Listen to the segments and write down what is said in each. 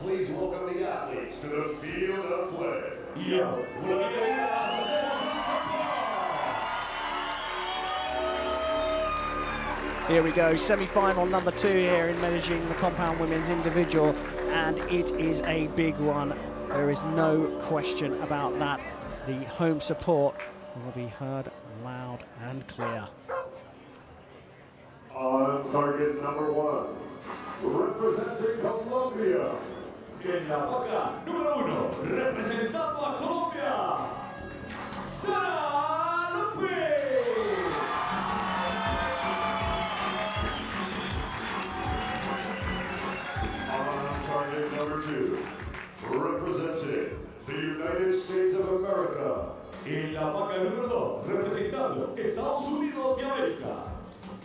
Please welcome the athletes to the field of play. Here we go, semi-final number 2 here in Medellin, the compound women's individual, and it is a big one. There is no question about that. The home support will be heard loud and clear. On target number 1, representing Colombia. En la vaca número 1, representando a Colombia, Sara Lopez. On target number 2, representing the United States of America. En la vaca número 2, representando Estados Unidos de América,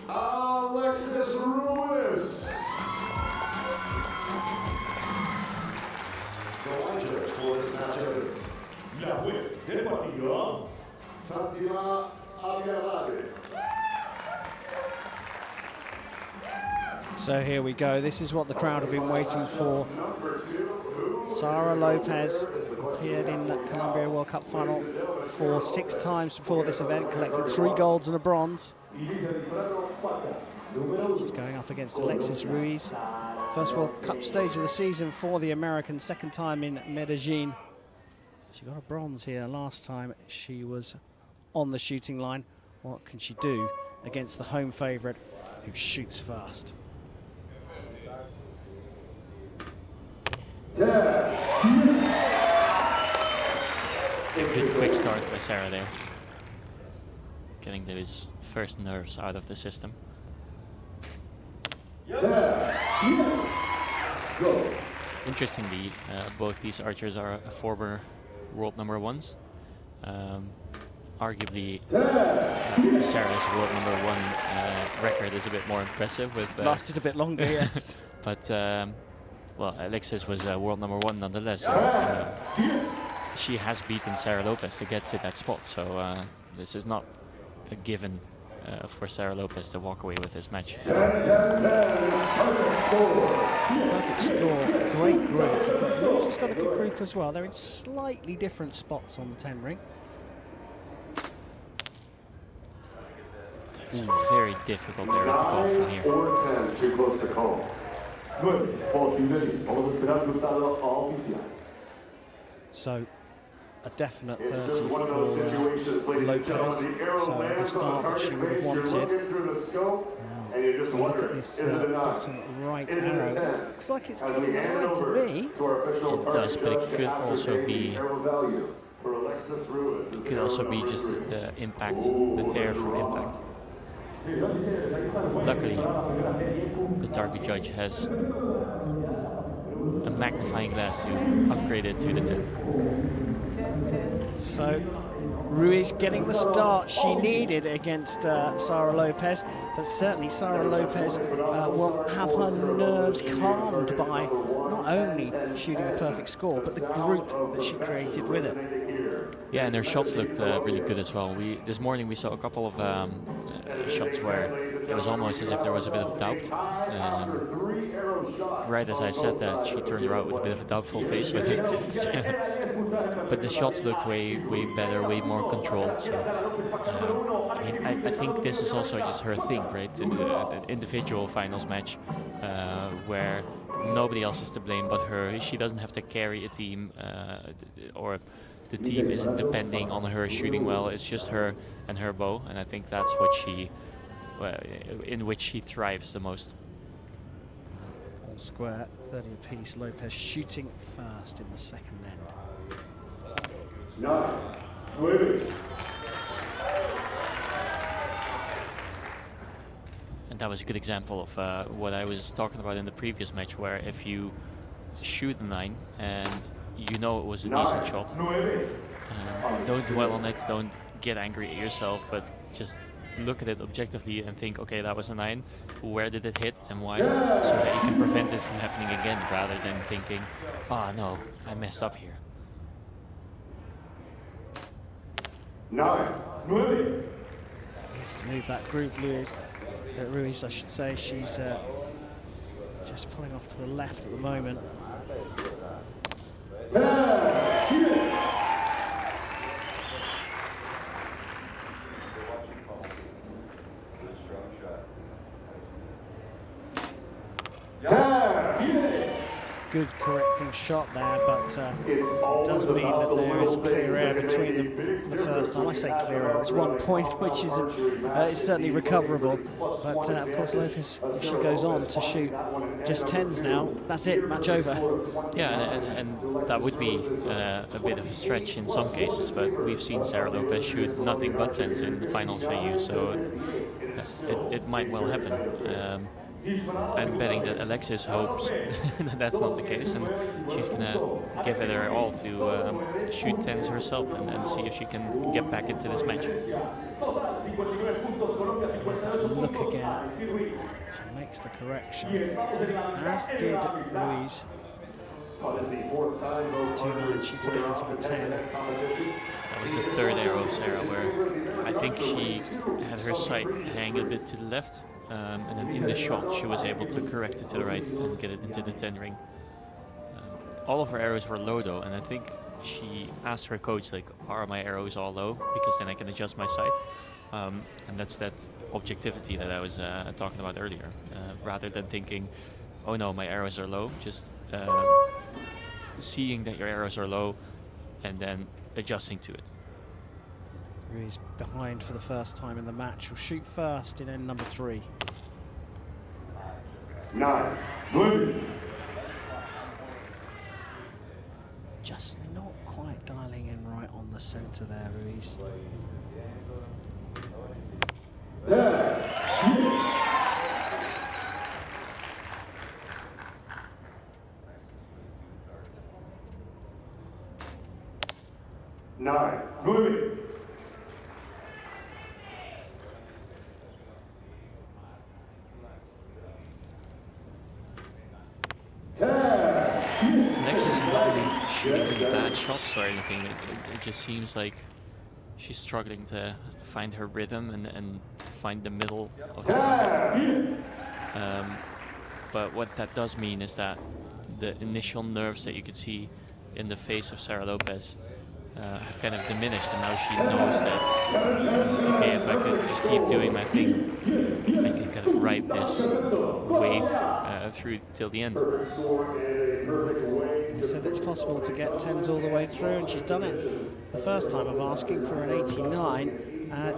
Alexis Ruiz. The line judge for this matchup is la juez del partido, Fatima Aguilade. So here we go, this is what the crowd have been waiting for. Sara Lopez appeared in the Colombia World Cup final for 6 times before this event, collected 3 golds and a bronze. She's going up against Alexis Ruiz. First World Cup stage of the season for the American, second time in Medellin. She got a bronze here last time she was on the shooting line. What can she do against the home favourite who shoots fast? A good quick start by Sara there. Getting those first nerves out of the system. Interestingly, both these archers are former world number 1s. Arguably, Sarah's world number 1 record is a bit more impressive. With lasted a bit longer, yes. But well, Alexis was world number 1 nonetheless. She has beaten Sara Lopez to get to that spot, so this is not a given for Sara Lopez to walk away with this match. Perfect score, great group, but she's got a good group as well. They're in slightly different spots on the 10 ring. It's a very difficult area to call from here. 9 or 10 too close to call. So, a definite It's 30 just one of for those situations, ladies and Lopez. gentlemen. The arrow So, the lands on start that she target would have makes you wanted. look into the scope, and you just Look wonder, at this is it a 9? bottom right Is it a arrow. 10? Looks like it's As going we hand right to over me. to our official It does, target but it judge to could also ascertain be- the arrow value for Alexis Ruiz. It could also be just the impact, the tear from impact. Luckily, the target judge has a magnifying glass to upgrade it to the 10. So, Ruiz getting the start she needed against Sara Lopez, but certainly Sara Lopez will have her nerves calmed by not only shooting a perfect score, but the group that she created with it. Yeah, and their shots looked really good as well. This morning we saw a couple of shots where it was almost as if there was a bit of doubt. Right as I said that, she turned around with a bit of a doubtful face. But, but the shots looked way better, way more controlled. So, I mean, I think this is also just her thing, right? An individual finals match where nobody else is to blame but her. She doesn't have to carry a team, or the team isn't depending on her shooting well. It's just her and her bow, and I think that's what in which she thrives the most. All square, 30 apiece. Lopez shooting fast in the second end. 9. And that was a good example of what I was talking about in the previous match, where if you shoot a 9 and you know it was a decent shot, don't dwell on it, don't get angry at yourself, but just look at it objectively and think, okay, that was a 9, where did it hit and why, so that you can prevent it from happening again, rather than thinking, oh no, I messed up here. 9. Needs to move that group, Ruiz, I should say. She's just pulling off to the left at the moment. Good correcting shot there, but it does mean that there is clear air between them for the first time. I say clear air, it's 1 point, which isn't it's certainly recoverable. But of course, Lopez, if she goes on to shoot just 10s now, that's it, match over. Yeah, and that would be a bit of a stretch in some cases, but we've seen Sara Lopez shoot nothing but 10s in the finals for you, so it might well happen. I'm betting that Alexis hopes that that's not the case, and she's gonna give it her all to shoot 10s herself and see if she can get back into this match. Here's that look again. She makes the correction, as did Ruiz. 2-9, she put it into the 10. That was the third arrow of Sara, where I think she had her sight hang a bit to the left. And then in the shot, she was able to correct it to the right and get it into the 10 ring. All of her arrows were low though, and I think she asked her coach, like, are my arrows all low? Because then I can adjust my sight. And that's that objectivity that I was talking about earlier. Rather than thinking, oh no, my arrows are low, just seeing that your arrows are low and then adjusting to it. Ruiz behind for the first time in the match. Will shoot first in end number 3. 9. Just not quite dialing in right on the center there, Ruiz. 9. Alexis is not really shooting really bad shots or anything. It just seems like she's struggling to find her rhythm and find the middle of the target. But what that does mean is that the initial nerves that you could see in the face of Sara Lopez have kind of diminished, and now she knows that, okay, if I could just keep doing my thing, I can kind of ride this wave through till the end. She said it's possible to get 10s all the way through, and she's done it the first time of asking for an 89.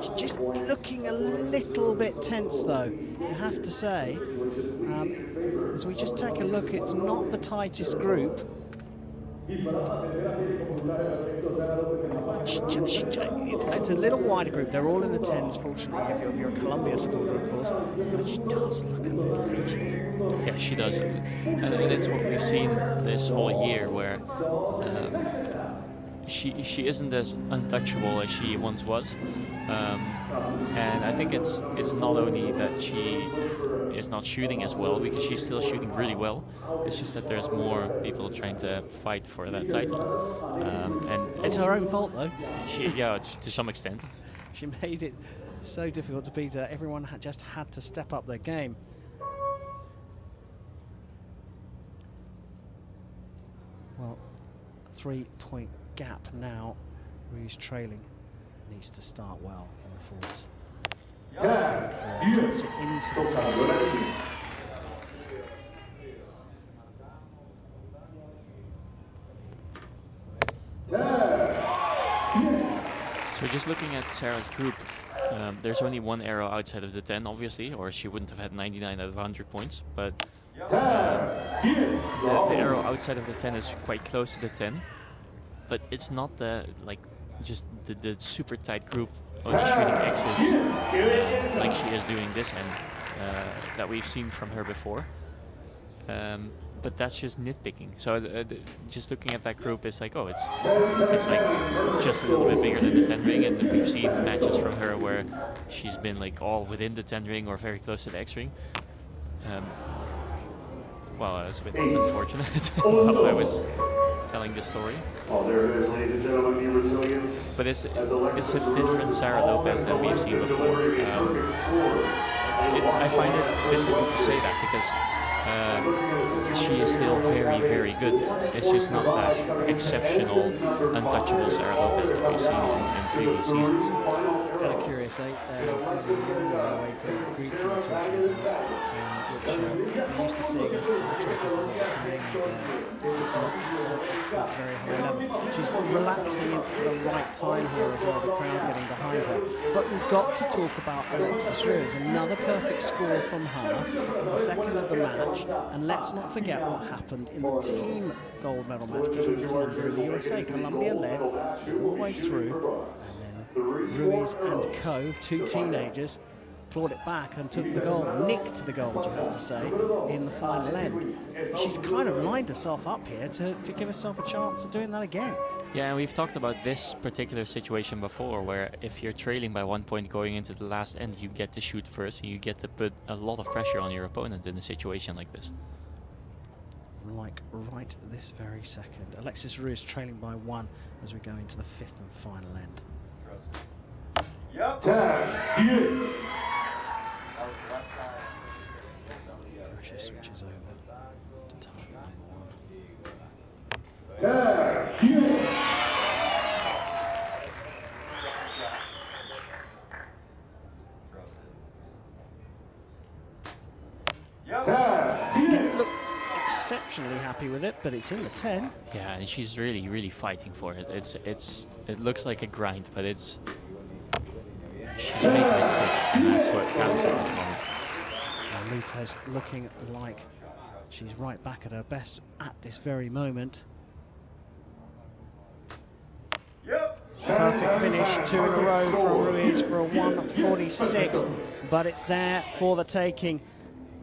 She's just looking a little bit tense though, you have to say. As we just take a look, it's not the tightest group. It's a little wider group. They're all in the 10s, fortunately, if you're a Colombia supporter, of course. But she does look a little edgy. Yeah, she does. And it's what we've seen this whole year, where she isn't as untouchable as she once was. And I think it's not only that she is not shooting as well, because she's still shooting really well. It's just that there's more people trying to fight for that title. And it's her own fault, though. Yeah, to some extent. She made it so difficult to beat her. Everyone just had to step up their game. Well, 3-point gap now. Ruiz trailing. Needs to start well in the fourth. Puts it into the table. So just looking at Sara's group, there's only one arrow outside of the 10, obviously, or she wouldn't have had 99 out of 100 points. But the arrow outside of the 10 is quite close to the 10, but it's not the just the super tight group only shooting X's like she is doing this end that we've seen from her before. But that's just nitpicking. So just looking at that group, it's like, oh, it's like just a little bit bigger than the 10 ring, and we've seen matches from her where she's been like all within the 10 ring or very close to the X ring. Well, it's a bit unfortunate while I was telling this story. Oh, there it is, ladies and gentlemen, the resilience. But it's a different Sara Lopez than we've seen before. I find it difficult to say that because she is still very, very good. It's just not that exceptional, untouchable Sara Lopez that we've seen in previous seasons. Kind of curious, away from the Greek we were talking about, which we're used to seeing as territory, what we're saying, and it's not at a very high level. She's relaxing at the right time here as well, the crowd getting behind her. But we've got to talk about Alexis Ruiz, another perfect score from her, the second of the match, and let's not forget what happened in the team gold medal match between Colombia and the USA. Colombia led all the way through, and then Ruiz and Co, two teenagers, clawed it back and took the gold, nicked the gold, you have to say, in the final end. She's kind of lined herself up here to give herself a chance of doing that again. Yeah, and we've talked about this particular situation before, where if you're trailing by 1 point going into the last end, you get to shoot first, and you get to put a lot of pressure on your opponent in a situation like this. Like right this very second. Alexis Ruiz trailing by 1 as we go into the 5th and final end. Yep. Pressure switches over to target number 1. Look exceptionally happy with it, but it's in the 10. Yeah, and she's really, really fighting for it. It looks like a grind, but she's making it stick, and that's what counts at this moment. And Lopez looking like she's right back at her best at this very moment. Perfect finish, 2 in a row from Ruiz for a 1:46, but it's there for the taking.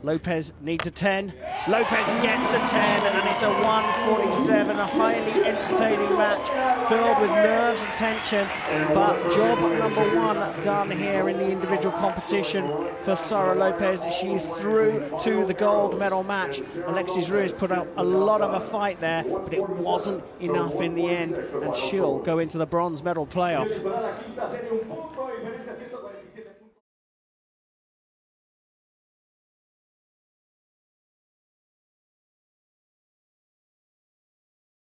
Lopez needs a 10. Lopez gets a 10, and it's a 1:47, a highly entertaining match filled with nerves and tension. But job number 1 done here in the individual competition for Sara Lopez. She's through to the gold medal match. Alexis Ruiz put up a lot of a fight there, but it wasn't enough in the end, and she'll go into the bronze medal playoff.